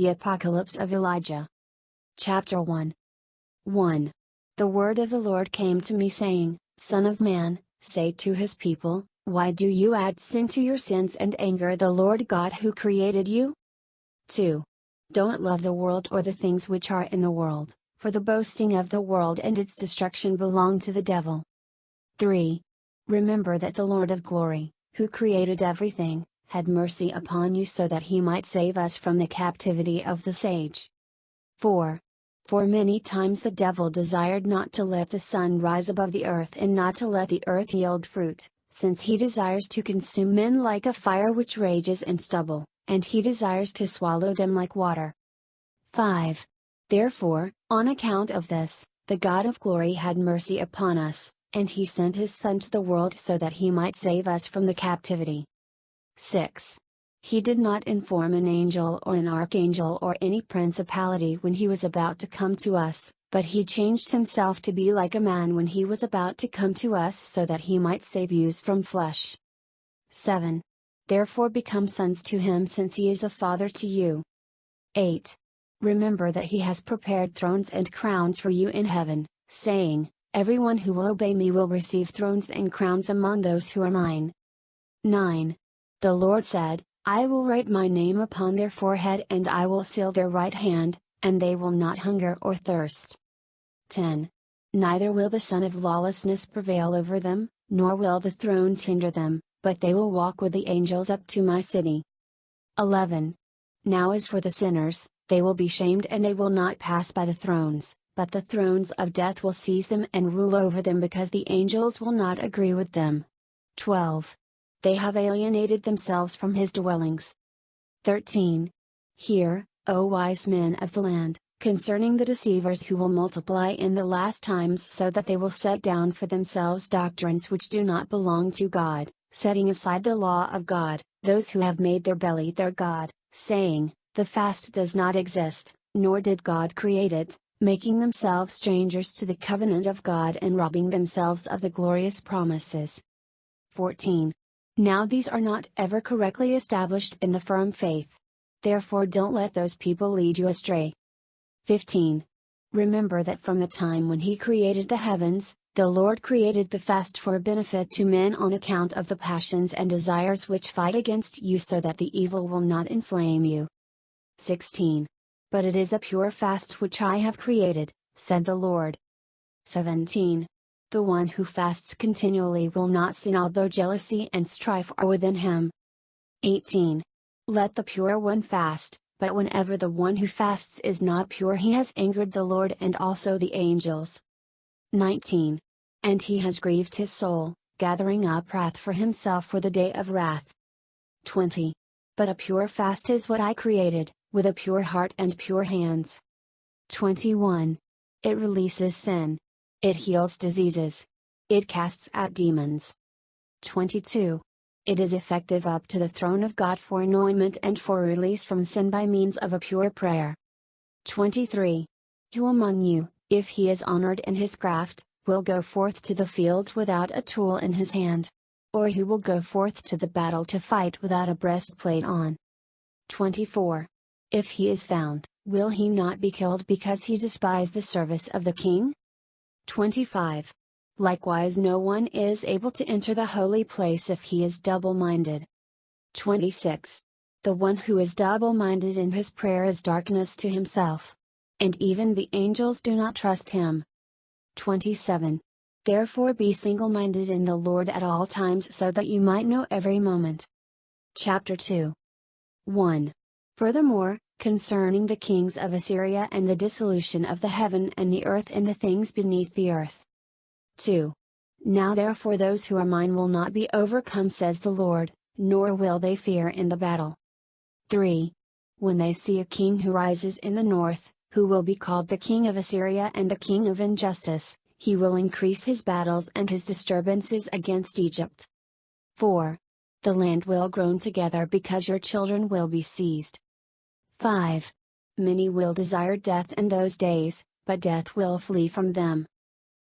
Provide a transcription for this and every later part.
The Apocalypse of Elijah. Chapter 1. 1. The word of the Lord came to me saying, Son of man, say to his people, why do you add sin to your sins and anger the Lord God who created you? 2. Don't love the world or the things which are in the world, for the boasting of the world and its destruction belong to the devil. 3. Remember that the Lord of glory, who created everything, had mercy upon you so that he might save us from the captivity of this age. 4. For many times the devil desired not to let the sun rise above the earth and not to let the earth yield fruit, since he desires to consume men like a fire which rages in stubble, and he desires to swallow them like water. 5. Therefore, on account of this, the God of glory had mercy upon us, and he sent his Son to the world so that he might save us from the captivity. 6. He did not inform an angel or an archangel or any principality when he was about to come to us, but he changed himself to be like a man when he was about to come to us so that he might save you from flesh. 7. Therefore become sons to him since he is a father to you. 8. Remember that he has prepared thrones and crowns for you in heaven, saying, Everyone who will obey me will receive thrones and crowns among those who are mine. 9. The Lord said, I will write my name upon their forehead and I will seal their right hand, and they will not hunger or thirst. 10. Neither will the son of lawlessness prevail over them, nor will the thrones hinder them, but they will walk with the angels up to my city. 11. Now as for the sinners, they will be shamed and they will not pass by the thrones, but the thrones of death will seize them and rule over them because the angels will not agree with them. 12. They have alienated themselves from his dwellings. 13. Hear, O wise men of the land, concerning the deceivers who will multiply in the last times so that they will set down for themselves doctrines which do not belong to God, setting aside the law of God, those who have made their belly their God, saying, the fast does not exist, nor did God create it, making themselves strangers to the covenant of God and robbing themselves of the glorious promises. 14. Now these are not ever correctly established in the firm faith. Therefore don't let those people lead you astray. 15. Remember that from the time when he created the heavens, the Lord created the fast for a benefit to men on account of the passions and desires which fight against you so that the evil will not inflame you. 16. But it is a pure fast which I have created, said the Lord. 17. The one who fasts continually will not sin although jealousy and strife are within him. 18. Let the pure one fast, but whenever the one who fasts is not pure he has angered the Lord and also the angels. 19. And he has grieved his soul, gathering up wrath for himself for the day of wrath. 20. But a pure fast is what I created, with a pure heart and pure hands. 21. It releases sin. It heals diseases. It casts out demons. 22. It is effective up to the throne of God for anointment and for release from sin by means of a pure prayer. 23. Who among you, if he is honored in his craft, will go forth to the field without a tool in his hand? Or who will go forth to the battle to fight without a breastplate on? 24. If he is found, will he not be killed because he despised the service of the king? 25. Likewise no one is able to enter the holy place if he is double-minded. 26. The one who is double-minded in his prayer is darkness to himself. And even the angels do not trust him. 27. Therefore be single-minded in the Lord at all times so that you might know every moment. Chapter 2. 1. Furthermore, concerning the kings of Assyria and the dissolution of the heaven and the earth and the things beneath the earth. 2. Now therefore those who are mine will not be overcome says the Lord, nor will they fear in the battle. 3. When they see a king who rises in the north, who will be called the king of Assyria and the king of injustice, he will increase his battles and his disturbances against Egypt. 4. The land will groan together because your children will be seized. 5. Many will desire death in those days, but death will flee from them.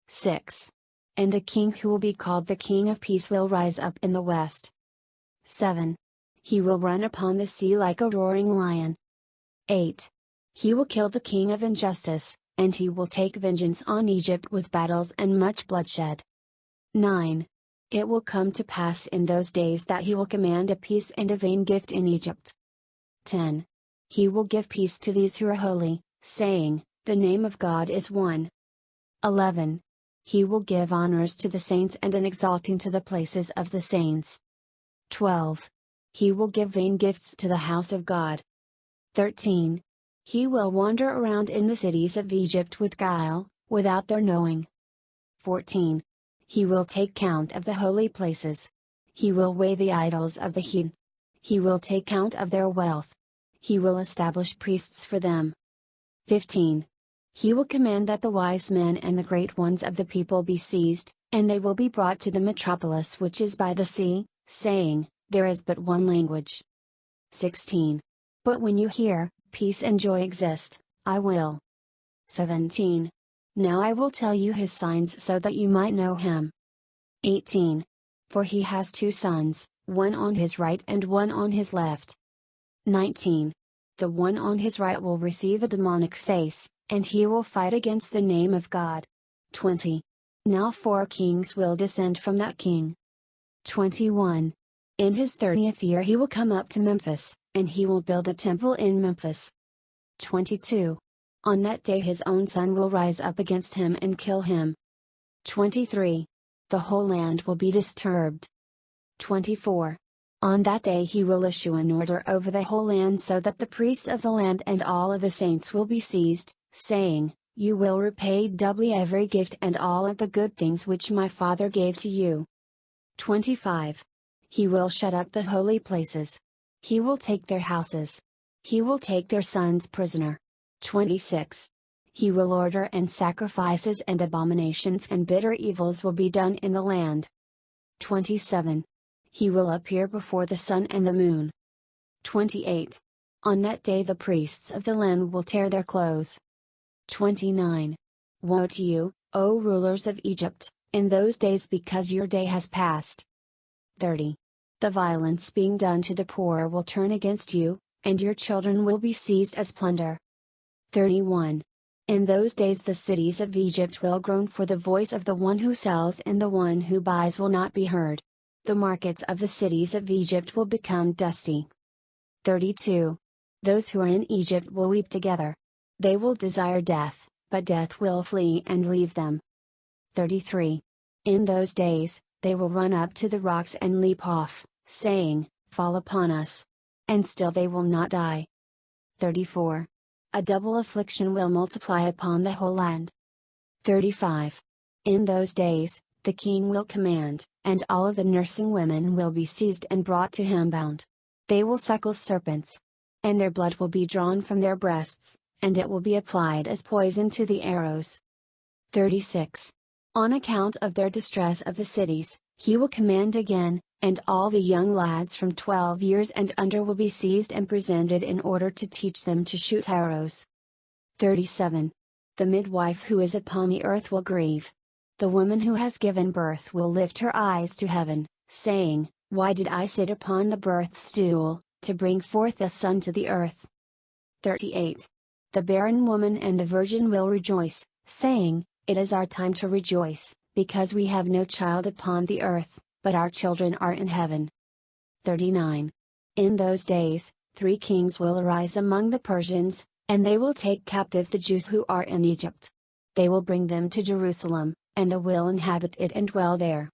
6. And a king who will be called the King of Peace will rise up in the west. 7. He will run upon the sea like a roaring lion. 8. He will kill the king of injustice, and he will take vengeance on Egypt with battles and much bloodshed. 9. It will come to pass in those days that he will command a peace and a vain gift in Egypt. 10. He will give peace to these who are holy, saying, the name of God is one. 11. He will give honors to the saints and an exalting to the places of the saints. 12. He will give vain gifts to the house of God. 13. He will wander around in the cities of Egypt with guile, without their knowing. 14. He will take count of the holy places. He will weigh the idols of the heathen. He will take count of their wealth. He will establish priests for them. 15. He will command that the wise men and the great ones of the people be seized, and they will be brought to the metropolis which is by the sea, saying, there is but one language. 16. But when you hear, peace and joy exist, I will. 17. Now I will tell you his signs so that you might know him. 18. For he has 2 sons, one on his right and one on his left. 19. The one on his right will receive a demonic face, and he will fight against the name of God. 20. Now 4 kings will descend from that king. 21. In his 30th year he will come up to Memphis, and he will build a temple in Memphis. 22. On that day his own son will rise up against him and kill him. 23. The whole land will be disturbed. 24. On that day he will issue an order over the whole land so that the priests of the land and all of the saints will be seized, saying, you will repay doubly every gift and all of the good things which my Father gave to you. 25. He will shut up the holy places. He will take their houses. He will take their sons prisoner. 26. He will order and sacrifices and abominations and bitter evils will be done in the land. 27. He will appear before the sun and the moon. 28. On that day the priests of the land will tear their clothes. 29. Woe to you, O rulers of Egypt, in those days because your day has passed. 30. The violence being done to the poor will turn against you, and your children will be seized as plunder. 31. In those days the cities of Egypt will groan for the voice of the one who sells and the one who buys will not be heard. The markets of the cities of Egypt will become dusty. 32. Those who are in Egypt will weep together. They will desire death, but death will flee and leave them. 33. In those days, they will run up to the rocks and leap off, saying, fall upon us. And still they will not die. 34. A double affliction will multiply upon the whole land. 35. In those days, the king will command, and all of the nursing women will be seized and brought to him bound. They will suckle serpents. And their blood will be drawn from their breasts, and it will be applied as poison to the arrows. 36. On account of their distress of the cities, he will command again, and all the young lads from 12 years and under will be seized and presented in order to teach them to shoot arrows. 37. The midwife who is upon the earth will grieve. The woman who has given birth will lift her eyes to heaven, saying, why did I sit upon the birth stool, to bring forth a son to the earth? 38. The barren woman and the virgin will rejoice, saying, it is our time to rejoice, because we have no child upon the earth, but our children are in heaven. 39. In those days, 3 kings will arise among the Persians, and they will take captive the Jews who are in Egypt. They will bring them to Jerusalem, and they will inhabit it and dwell there.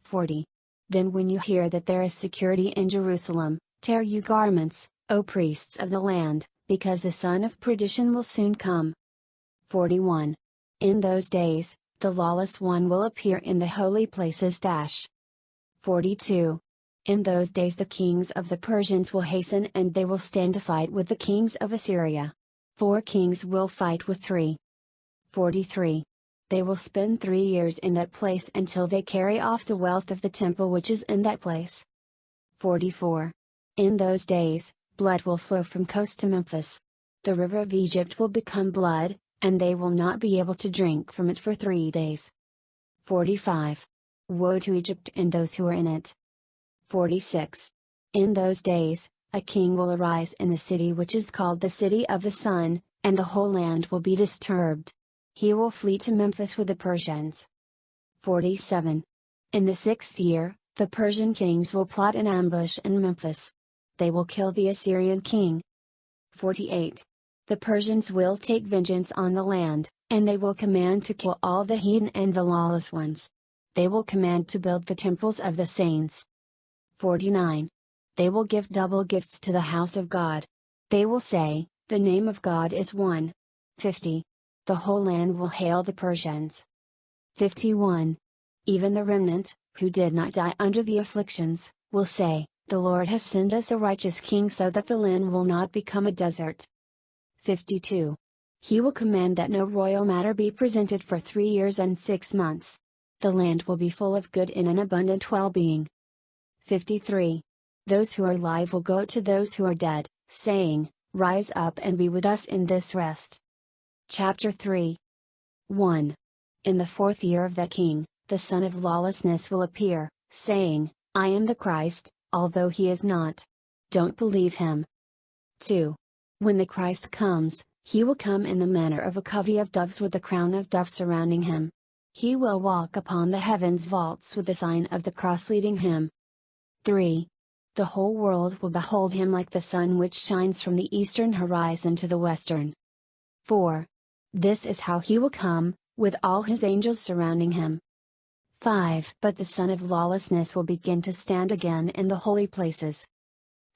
40. Then when you hear that there is security in Jerusalem, tear you garments, O priests of the land, because the son of perdition will soon come. 41. In those days, the lawless one will appear in the holy places. 42. In those days the kings of the Persians will hasten and they will stand to fight with the kings of Assyria. 4 kings will fight with 3. 43. They will spend 3 years in that place until they carry off the wealth of the temple which is in that place. 44. In those days, blood will flow from coast to Memphis. The river of Egypt will become blood, and they will not be able to drink from it for 3 days. 45. Woe to Egypt and those who are in it. 46. In those days, a king will arise in the city which is called the city of the sun, and the whole land will be disturbed. He will flee to Memphis with the Persians. 47. In the 6th year, the Persian kings will plot an ambush in Memphis. They will kill the Assyrian king. 48. The Persians will take vengeance on the land, and they will command to kill all the heathen and the lawless ones. They will command to build the temples of the saints. 49. They will give double gifts to the house of God. They will say, "The name of God is one." 50. The whole land will hail the Persians. 51. Even the remnant, who did not die under the afflictions, will say, "The Lord has sent us a righteous king so that the land will not become a desert." 52. He will command that no royal matter be presented for 3 years and 6 months. The land will be full of good and an abundant well-being. 53. Those who are alive will go to those who are dead, saying, "Rise up and be with us in this rest." Chapter 3. 1. In the 4th year of that king, the son of lawlessness will appear, saying, "I am the Christ," although he is not. Don't believe him. 2. When the Christ comes, he will come in the manner of a covey of doves with a crown of doves surrounding him. He will walk upon the heavens vaults with the sign of the cross leading him. 3. The whole world will behold him like the sun which shines from the eastern horizon to the western. 4. This is how he will come, with all his angels surrounding him. 5. But the son of lawlessness will begin to stand again in the holy places.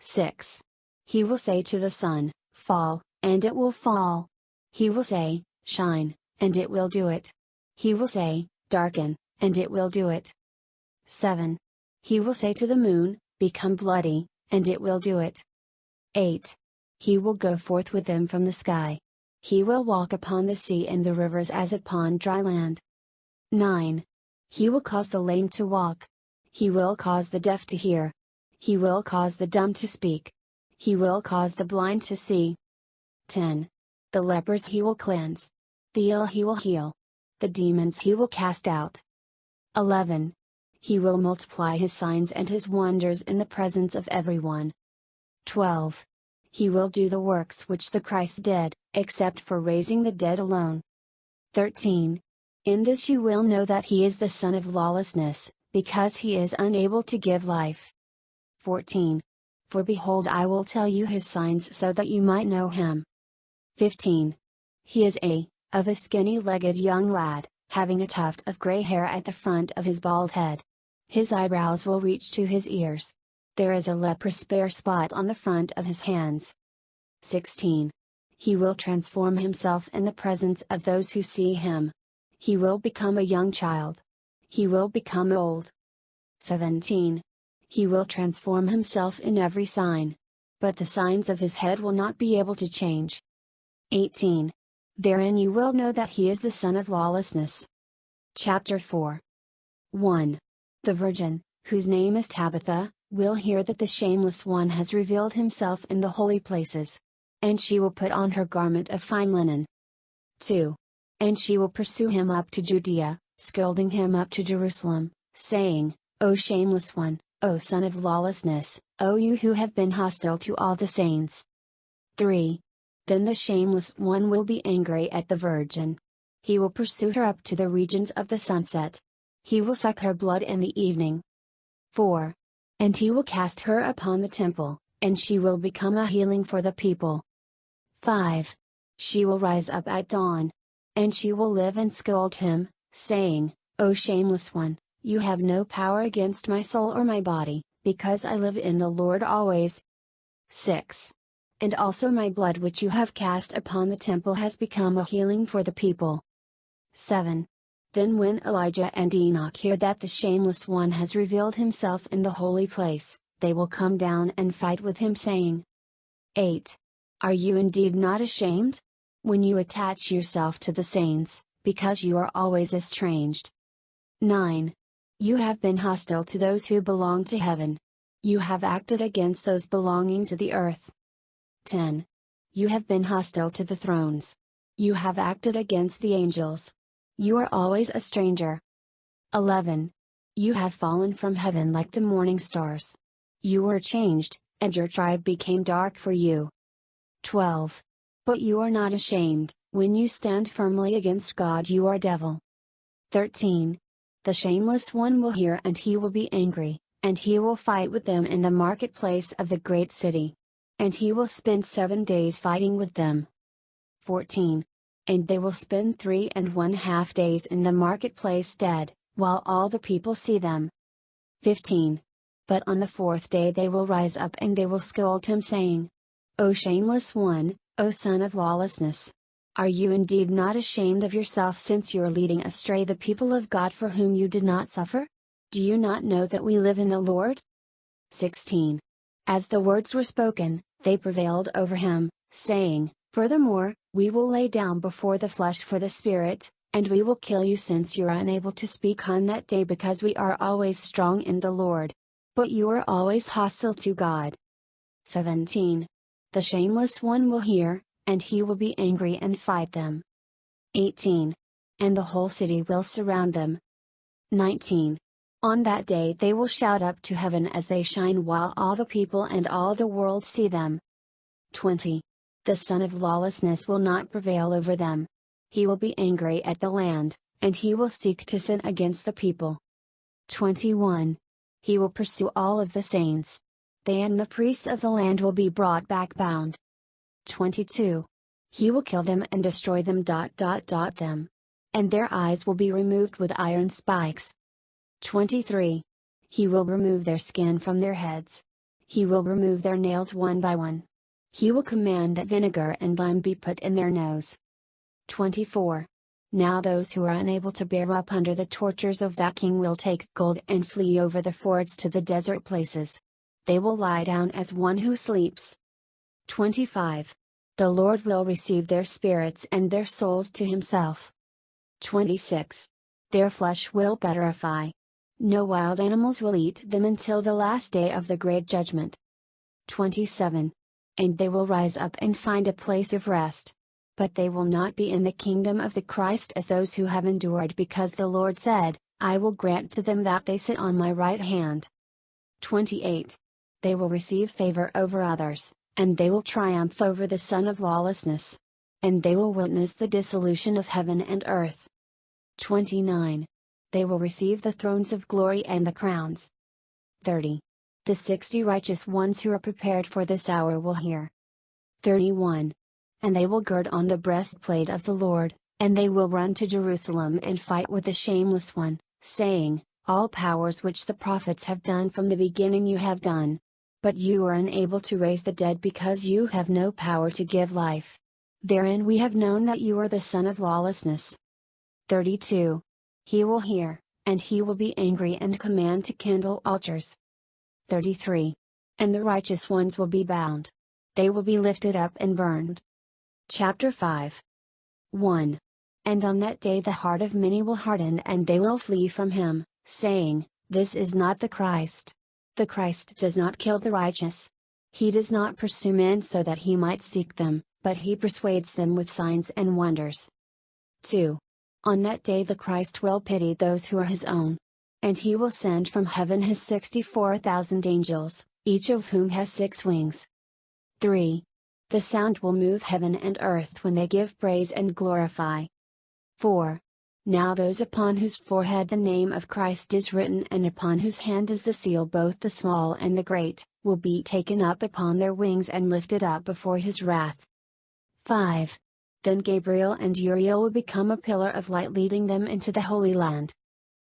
6. He will say to the sun, "Fall," and it will fall. He will say, "Shine," and it will do it. He will say, "Darken," and it will do it. 7. He will say to the moon, "Become bloody," and it will do it. 8. He will go forth with them from the sky. He will walk upon the sea and the rivers as upon dry land. 9. He will cause the lame to walk. He will cause the deaf to hear. He will cause the dumb to speak. He will cause the blind to see. 10. The lepers he will cleanse. The ill he will heal. The demons he will cast out. 11. He will multiply his signs and his wonders in the presence of everyone. 12. He will do the works which the Christ did, except for raising the dead alone. 13. In this you will know that he is the son of lawlessness, because he is unable to give life. 14. For behold, I will tell you his signs so that you might know him. 15. He is of a skinny-legged young lad, having a tuft of gray hair at the front of his bald head. His eyebrows will reach to his ears. There is a leprous bare spot on the front of his hands. 16. He will transform himself in the presence of those who see him. He will become a young child. He will become old. 17. He will transform himself in every sign. But the signs of his head will not be able to change. 18. Therein you will know that he is the son of lawlessness. Chapter 4. 1. The virgin, whose name is Tabitha, will hear that the shameless one has revealed himself in the holy places. And she will put on her garment of fine linen. 2. And she will pursue him up to Judea, scolding him up to Jerusalem, saying, "O shameless one, O son of lawlessness, O you who have been hostile to all the saints." 3. Then the shameless one will be angry at the virgin. He will pursue her up to the regions of the sunset. He will suck her blood in the evening. 4. And he will cast her upon the temple, and she will become a healing for the people. 5. She will rise up at dawn. And she will live and scold him, saying, "O shameless one, you have no power against my soul or my body, because I live in the Lord always." 6. And also my blood which you have cast upon the temple has become a healing for the people. 7. Then when Elijah and Enoch hear that the shameless one has revealed himself in the holy place, they will come down and fight with him, saying, 8. Are you indeed not ashamed? When you attach yourself to the saints, because you are always estranged. 9. You have been hostile to those who belong to heaven. You have acted against those belonging to the earth. 10. You have been hostile to the thrones. You have acted against the angels. You are always a stranger. 11. You have fallen from heaven like the morning stars. You were changed, and your tribe became dark for you. 12. But you are not ashamed, when you stand firmly against God you are devil. 13. The shameless one will hear and he will be angry, and he will fight with them in the marketplace of the great city. And he will spend 7 days fighting with them. 14. And they will spend 3½ days in the marketplace dead, while all the people see them. 15. But on the 4th day they will rise up and they will scold him saying, O shameless one, O son of lawlessness! Are you indeed not ashamed of yourself since you are leading astray the people of God for whom you did not suffer? Do you not know that we live in the Lord? 16. As the words were spoken, they prevailed over him, saying, Furthermore, we will lay down before the flesh for the spirit, and we will kill you since you are unable to speak on that day because we are always strong in the Lord. But you are always hostile to God. 17. The shameless one will hear, and he will be angry and fight them. 18. And the whole city will surround them. 19. On that day they will shout up to heaven as they shine while all the people and all the world see them. 20. The son of lawlessness will not prevail over them. He will be angry at the land, and he will seek to sin against the people. 21. He will pursue all of the saints. They and the priests of the land will be brought back bound. 22. He will kill them and destroy them. Them. And their eyes will be removed with iron spikes. 23. He will remove their skin from their heads. He will remove their nails one by one. He will command that vinegar and lime be put in their nose. 24. Now those who are unable to bear up under the tortures of that king will take gold and flee over the fords to the desert places. They will lie down as one who sleeps. 25. The Lord will receive their spirits and their souls to himself. 26. Their flesh will petrify. No wild animals will eat them until the last day of the great judgment. 27. And they will rise up and find a place of rest. But they will not be in the kingdom of the Christ as those who have endured, because the Lord said, I will grant to them that they sit on my right hand. 28. They will receive favor over others, and they will triumph over the son of lawlessness. And they will witness the dissolution of heaven and earth. 29. They will receive the thrones of glory and the crowns. 30. The 60 righteous ones who are prepared for this hour will hear. 31. And they will gird on the breastplate of the Lord, and they will run to Jerusalem and fight with the shameless one, saying, All powers which the prophets have done from the beginning you have done. But you are unable to raise the dead because you have no power to give life. Therein we have known that you are the son of lawlessness. 32. He will hear, and he will be angry and command to kindle altars. 33. And the righteous ones will be bound. They will be lifted up and burned. Chapter 5. 1. And on that day the heart of many will harden and they will flee from him, saying, This is not the Christ. The Christ does not kill the righteous. He does not pursue men so that he might seek them, but he persuades them with signs and wonders. 2. On that day the Christ will pity those who are his own. And he will send from heaven his 64,000 angels, each of whom has 6 wings. 3. The sound will move heaven and earth when they give praise and glorify. 4. Now those upon whose forehead the name of Christ is written and upon whose hand is the seal, both the small and the great, will be taken up upon their wings and lifted up before his wrath. 5. Then Gabriel and Uriel will become a pillar of light leading them into the Holy Land.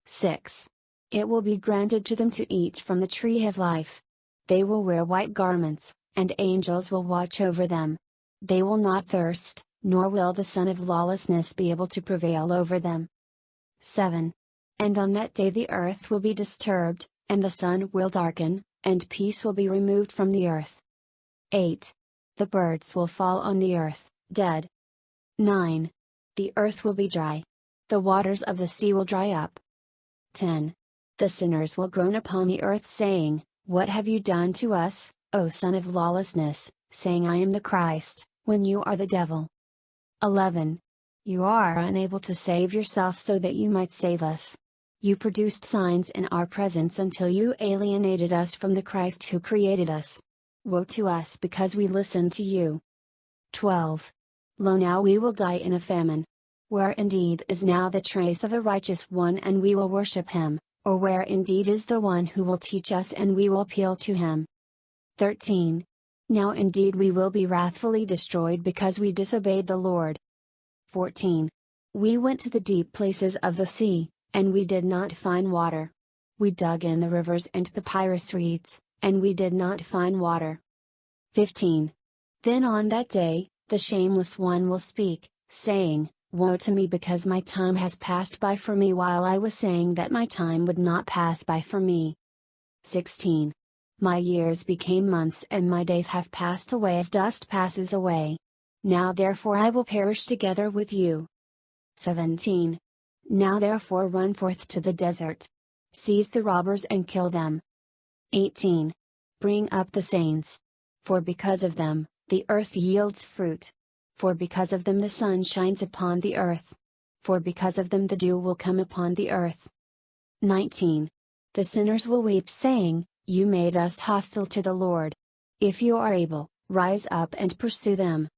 6. It will be granted to them to eat from the tree of life. They will wear white garments, and angels will watch over them. They will not thirst, nor will the son of lawlessness be able to prevail over them. 7. And on that day the earth will be disturbed, and the sun will darken, and peace will be removed from the earth. 8. The birds will fall on the earth, dead. 9. The earth will be dry. The waters of the sea will dry up. 10. The sinners will groan upon the earth, saying, What have you done to us, O son of lawlessness, saying I am the Christ, when you are the devil. 11. You are unable to save yourself so that you might save us. You produced signs in our presence until you alienated us from the Christ who created us. Woe to us because we listened to you. 12. Lo, now we will die in a famine. Where indeed is now the trace of the righteous one, and we will worship him, or where indeed is the one who will teach us, and we will appeal to him. 13. Now indeed we will be wrathfully destroyed because we disobeyed the Lord. 14. We went to the deep places of the sea, and we did not find water. We dug in the rivers and papyrus reeds, and we did not find water. 15. Then on that day, the shameless one will speak, saying, Woe to me because my time has passed by for me while I was saying that my time would not pass by for me. 16. My years became months and my days have passed away as dust passes away. Now therefore I will perish together with you. 17. Now therefore run forth to the desert. Seize the robbers and kill them. 18. Bring up the saints. For because of them, the earth yields fruit. For because of them the sun shines upon the earth. For because of them the dew will come upon the earth. 19. The sinners will weep, saying, You made us hostile to the Lord. If you are able, rise up and pursue them.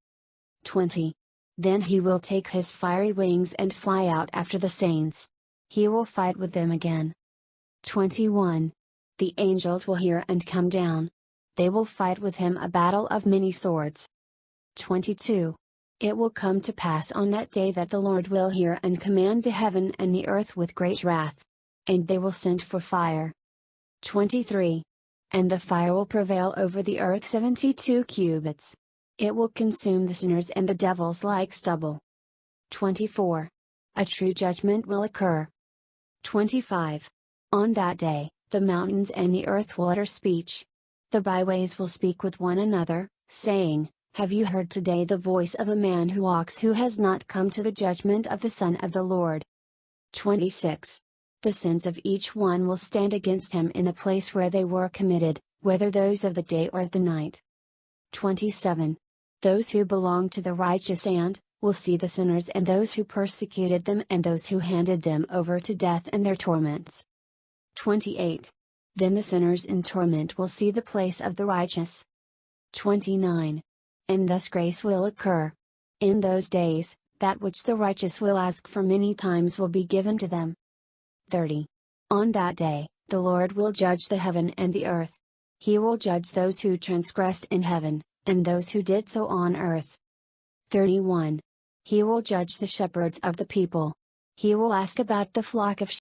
20. Then he will take his fiery wings and fly out after the saints. He will fight with them again. 21. The angels will hear and come down. They will fight with him a battle of many swords. 22. It will come to pass on that day that the Lord will hear and command the heaven and the earth with great wrath. And they will send for fire. 23. And the fire will prevail over the earth 72 cubits. It will consume the sinners and the devils like stubble. 24. A true judgment will occur. 25. On that day, the mountains and the earth will utter speech. The byways will speak with one another, saying, Have you heard today the voice of a man who walks, who has not come to the judgment of the Son of the Lord? 26. The sins of each one will stand against him in the place where they were committed, whether those of the day or the night. 27. Those who belong to the righteous will see the sinners and those who persecuted them and those who handed them over to death and their torments. 28. Then the sinners in torment will see the place of the righteous. 29. And thus grace will occur. In those days, that which the righteous will ask for many times will be given to them. 30. On that day, the Lord will judge the heaven and the earth. He will judge those who transgressed in heaven, and those who did so on earth. 31. He will judge the shepherds of the people. He will ask about the flock of